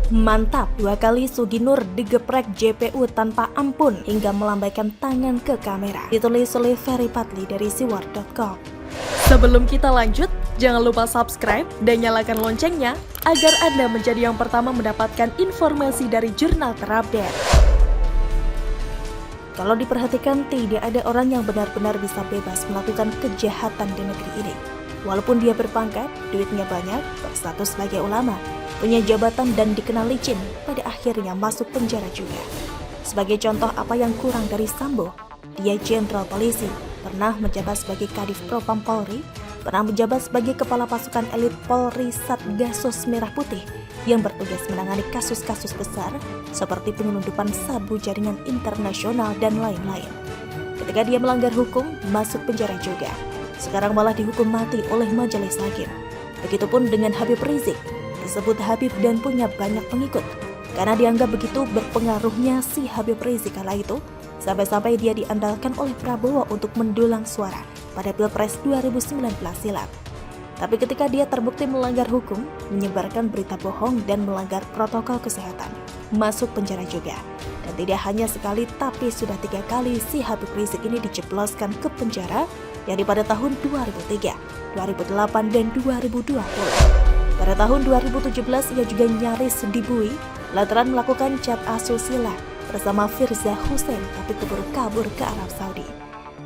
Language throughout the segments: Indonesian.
Mantap, 2 kali Sugi Nur digeprek JPU tanpa ampun hingga melambaikan tangan ke kamera. Ditulis oleh Ferry Patli dari siwar.com. Sebelum kita lanjut, jangan lupa subscribe dan nyalakan loncengnya agar Anda menjadi yang pertama mendapatkan informasi dari jurnal terupdate. Kalau diperhatikan, tidak ada orang yang benar-benar bisa bebas melakukan kejahatan di negeri ini. Walaupun dia berpangkat, duitnya banyak, berstatus sebagai ulama, punya jabatan dan dikenal licin, pada akhirnya masuk penjara juga. Sebagai contoh apa yang kurang dari Sambo, dia jenderal polisi, pernah menjabat sebagai Kadif Propam Polri, pernah menjabat sebagai Kepala Pasukan Elit Polri Satgasus Merah Putih yang bertugas menangani kasus-kasus besar seperti penyelundupan sabu jaringan internasional dan lain-lain. Ketika dia melanggar hukum, masuk penjara juga. Sekarang malah dihukum mati oleh majelis hakim. Begitupun dengan Habib Rizik, disebut Habib dan punya banyak pengikut. Karena dianggap begitu berpengaruhnya si Habib Rizik kala itu, sampai-sampai dia diandalkan oleh Prabowo untuk mendulang suara pada Pilpres 2019 silam. Tapi ketika dia terbukti melanggar hukum, menyebarkan berita bohong dan melanggar protokol kesehatan, masuk penjara juga. Dan tidak hanya sekali, tapi sudah 3 kali si Habib Rizik ini dijebloskan ke penjara, yakni pada tahun 2003, 2008, dan 2020. Pada tahun 2017 ia juga nyaris dibui lantaran melakukan chat asusila bersama Firza Hussein tapi keburu kabur ke Arab Saudi.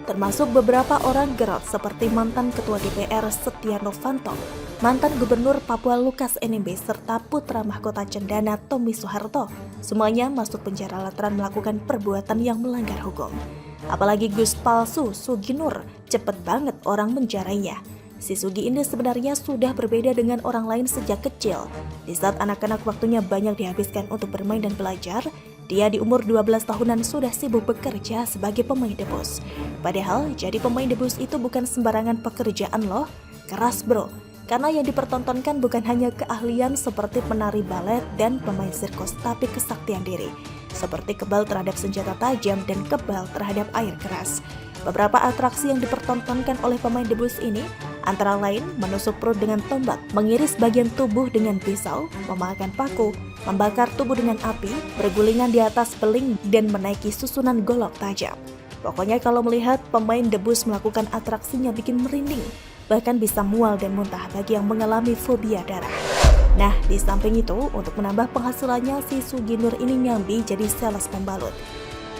Termasuk beberapa orang gerot seperti mantan Ketua DPR Setia Novanto, mantan Gubernur Papua Lukas NMB serta putra mahkota Cendana Tommy Soeharto. Semuanya masuk penjara lantaran melakukan perbuatan yang melanggar hukum. Apalagi Gus palsu Sugi Nur, cepet banget orang menjarainya. Si Sugi ini sebenarnya sudah berbeda dengan orang lain sejak kecil. Di saat anak-anak waktunya banyak dihabiskan untuk bermain dan belajar, dia di umur 12 tahunan sudah sibuk bekerja sebagai pemain debus. Padahal jadi pemain debus itu bukan sembarangan pekerjaan loh, keras bro. Karena yang dipertontonkan bukan hanya keahlian seperti penari balet dan pemain sirkus, tapi kesaktian diri. Seperti kebal terhadap senjata tajam dan kebal terhadap air keras. Beberapa atraksi yang dipertontonkan oleh pemain debus ini antara lain menusuk perut dengan tombak, mengiris bagian tubuh dengan pisau, memakan paku, membakar tubuh dengan api, bergulingan di atas beling, dan menaiki susunan golok tajam. Pokoknya kalau melihat pemain debus melakukan atraksinya bikin merinding, bahkan bisa mual dan muntah bagi yang mengalami fobia darah. Nah, di samping itu, untuk menambah penghasilannya, si Sugi Nur ini nyambi jadi sales pembalut.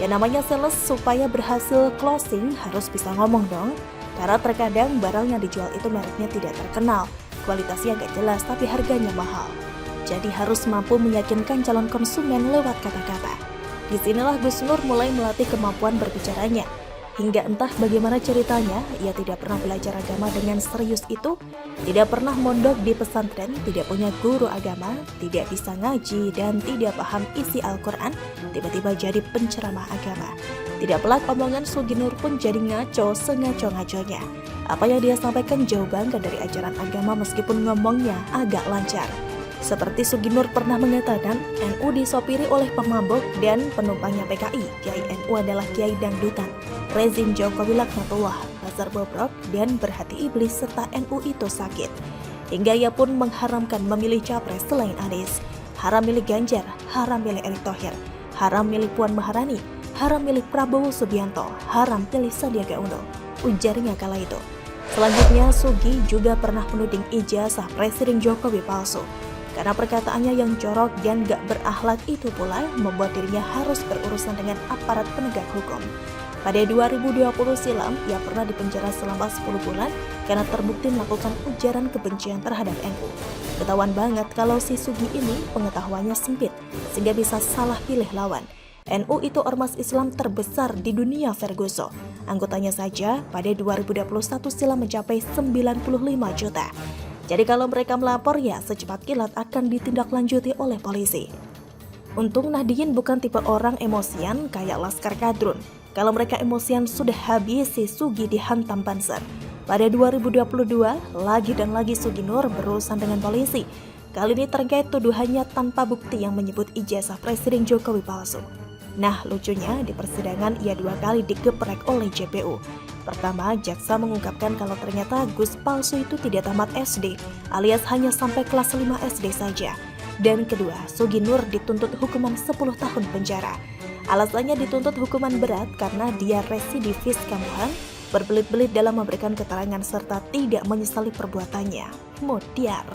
Ya namanya sales supaya berhasil closing harus bisa ngomong dong. Karena terkadang barang yang dijual itu mereknya tidak terkenal, kualitasnya gak jelas tapi harganya mahal. Jadi harus mampu meyakinkan calon konsumen lewat kata-kata. Disinilah Gus Nur mulai melatih kemampuan berbicaranya. Hingga entah bagaimana ceritanya, ia tidak pernah belajar agama dengan serius itu, tidak pernah mondok di pesantren, tidak punya guru agama, tidak bisa ngaji, dan tidak paham isi Al-Quran, tiba-tiba jadi penceramah agama. Tidak pelak omongan Sugi Nur pun jadi ngaco sengaco-ngaconya. Apa yang dia sampaikan jauh banget dari ajaran agama meskipun ngomongnya agak lancar. Seperti Sugi Nur pernah mengatakan, NU disopiri oleh pemabuk dan penumpangnya PKI. Kiai NU adalah Kiai Dangdutan, rezim Jokowi laknatullah, pasar bobrok, dan berhati iblis serta NU itu sakit. Hingga ia pun mengharamkan memilih capres selain Anies. Haram milih Ganjar, haram milih Erick Thohir, haram milih Puan Maharani, haram milih Prabowo Subianto, haram pilih Sandiaga Uno, ujarnya kala itu. Selanjutnya, Sugi juga pernah menuding ijazah Presiden Jokowi palsu. Karena perkataannya yang jorok dan gak berakhlak itu pula membuat dirinya harus berurusan dengan aparat penegak hukum. Pada 2020 silam, ia pernah dipenjara selama 10 bulan karena terbukti melakukan ujaran kebencian terhadap NU. Ketahuan banget kalau si Sugi ini pengetahuannya sempit, sehingga bisa salah pilih lawan. NU itu ormas Islam terbesar di dunia Ferguson. Anggotanya saja pada 2021 silam mencapai 95 juta. Jadi kalau mereka melapor ya secepat kilat akan ditindaklanjuti oleh polisi. Untung Nahdien bukan tipe orang emosian kayak Laskar Kadrun. Kalau mereka emosian sudah habis si Sugi dihantam panser. Pada 2022, lagi dan lagi Sugi Nur berurusan dengan polisi. Kali ini terkait tuduhannya tanpa bukti yang menyebut ijazah Presiden Jokowi palsu. Nah, lucunya di persidangan ia 2 kali digeprek oleh JPU. Pertama, jaksa mengungkapkan kalau ternyata Gus palsu itu tidak tamat SD, alias hanya sampai kelas 5 SD saja. Dan kedua, Sugi Nur dituntut hukuman 10 tahun penjara. Alasannya dituntut hukuman berat karena dia residivis kambuhan, berbelit-belit dalam memberikan keterangan serta tidak menyesali perbuatannya. Mutiar.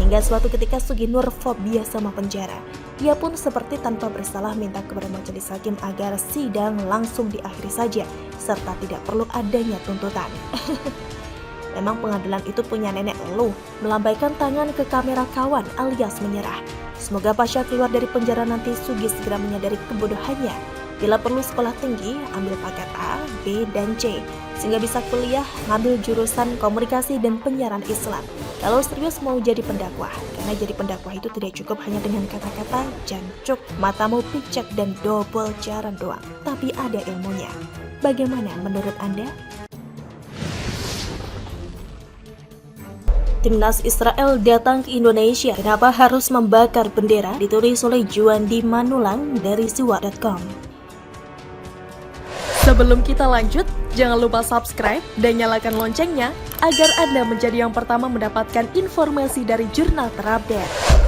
Hingga suatu ketika Sugi Nur fobia sama penjara. Ia pun seperti tanpa bersalah minta kepada majelis hakim agar sidang langsung diakhiri saja serta tidak perlu adanya tuntutan. Memang pengadilan itu punya nenek lu, melambaikan tangan ke kamera kawan alias menyerah. Semoga pasca keluar dari penjara nanti Sugi segera menyadari kebodohannya. Bila perlu sekolah tinggi, ambil paket A, B, dan C, sehingga bisa kuliah ngambil jurusan komunikasi dan penyiaran Islam. Kalau serius mau jadi pendakwah, karena jadi pendakwah itu tidak cukup hanya dengan kata-kata, jancuk, matamu picek, dan double jaran doang, tapi ada ilmunya. Bagaimana menurut Anda? Timnas Israel datang ke Indonesia. Kenapa harus membakar bendera? Ditulis oleh Juandi Manulang dari siwa.com. Sebelum kita lanjut, jangan lupa subscribe dan nyalakan loncengnya agar Anda menjadi yang pertama mendapatkan informasi dari jurnal terupdate.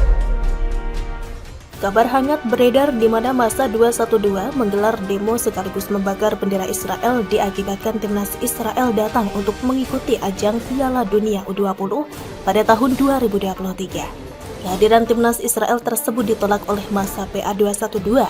Kabar hangat beredar di mana masa 212 menggelar demo sekaligus membakar bendera Israel diakibatkan timnas Israel datang untuk mengikuti ajang Piala Dunia U20 pada tahun 2023. Kehadiran timnas Israel tersebut ditolak oleh masa PA 212.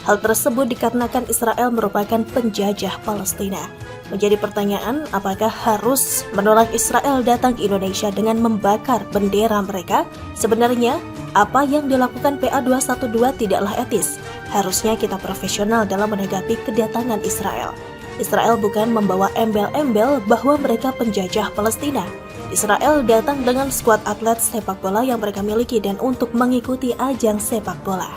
Hal tersebut dikarenakan Israel merupakan penjajah Palestina. Menjadi pertanyaan, apakah harus menolak Israel datang ke Indonesia dengan membakar bendera mereka? Sebenarnya, apa yang dilakukan PA 212 tidaklah etis. Harusnya kita profesional dalam menanggapi kedatangan Israel. Israel bukan membawa embel-embel bahwa mereka penjajah Palestina. Israel datang dengan skuad atlet sepak bola yang mereka miliki dan untuk mengikuti ajang sepak bola.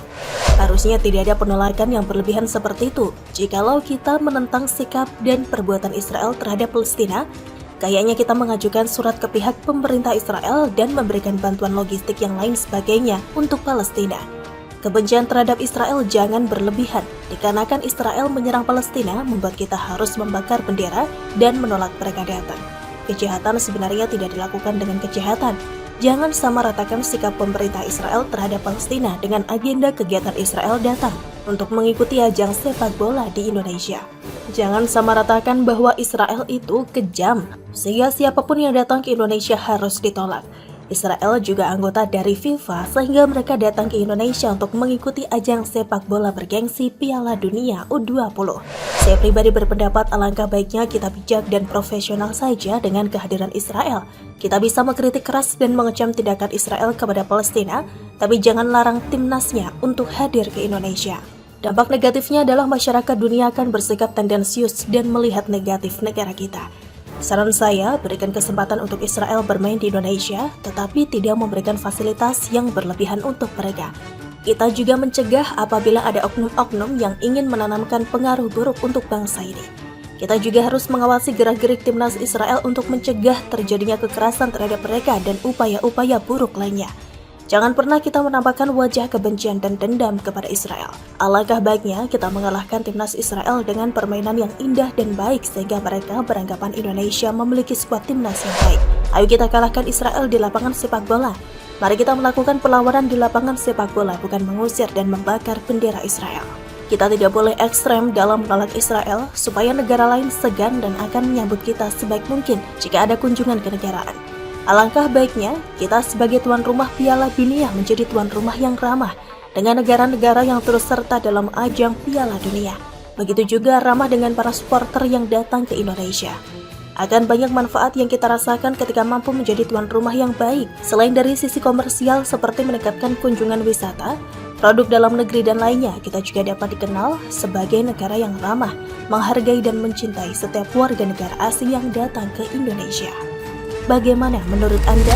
Harusnya tidak ada penolakan yang berlebihan seperti itu. Jikalau kita menentang sikap dan perbuatan Israel terhadap Palestina, kayaknya kita mengajukan surat ke pihak pemerintah Israel dan memberikan bantuan logistik yang lain sebagainya untuk Palestina. Kebencian terhadap Israel jangan berlebihan, dikarenakan Israel menyerang Palestina membuat kita harus membakar bendera dan menolak mereka datang. Kejahatan sebenarnya tidak dilakukan dengan kejahatan. Jangan samaratakan sikap pemerintah Israel terhadap Palestina dengan agenda kegiatan Israel datang untuk mengikuti ajang sepak bola di Indonesia. Jangan samaratakan bahwa Israel itu kejam, sehingga siapapun yang datang ke Indonesia harus ditolak. Israel juga anggota dari FIFA, sehingga mereka datang ke Indonesia untuk mengikuti ajang sepak bola bergengsi Piala Dunia U20. Saya pribadi berpendapat alangkah baiknya kita bijak dan profesional saja dengan kehadiran Israel. Kita bisa mengkritik keras dan mengecam tindakan Israel kepada Palestina, tapi jangan larang timnasnya untuk hadir ke Indonesia. Dampak negatifnya adalah masyarakat dunia akan bersikap tendensius dan melihat negatif negara kita. Saran saya, berikan kesempatan untuk Israel bermain di Indonesia, tetapi tidak memberikan fasilitas yang berlebihan untuk mereka. Kita juga mencegah apabila ada oknum-oknum yang ingin menanamkan pengaruh buruk untuk bangsa ini. Kita juga harus mengawasi gerak-gerik timnas Israel untuk mencegah terjadinya kekerasan terhadap mereka dan upaya-upaya buruk lainnya. Jangan pernah kita menampakkan wajah kebencian dan dendam kepada Israel. Alangkah baiknya kita mengalahkan timnas Israel dengan permainan yang indah dan baik sehingga mereka beranggapan Indonesia memiliki skuad timnas yang baik. Ayo kita kalahkan Israel di lapangan sepak bola. Mari kita melakukan perlawanan di lapangan sepak bola, bukan mengusir dan membakar bendera Israel. Kita tidak boleh ekstrem dalam menolak Israel supaya negara lain segan dan akan menyambut kita sebaik mungkin jika ada kunjungan kenegaraan. Alangkah baiknya kita sebagai tuan rumah Piala Dunia menjadi tuan rumah yang ramah dengan negara-negara yang turut serta dalam ajang Piala Dunia. Begitu juga ramah dengan para supporter yang datang ke Indonesia. Akan banyak manfaat yang kita rasakan ketika mampu menjadi tuan rumah yang baik. Selain dari sisi komersial seperti meningkatkan kunjungan wisata, produk dalam negeri dan lainnya, kita juga dapat dikenal sebagai negara yang ramah, menghargai dan mencintai setiap warga negara asing yang datang ke Indonesia. Bagaimana menurut Anda?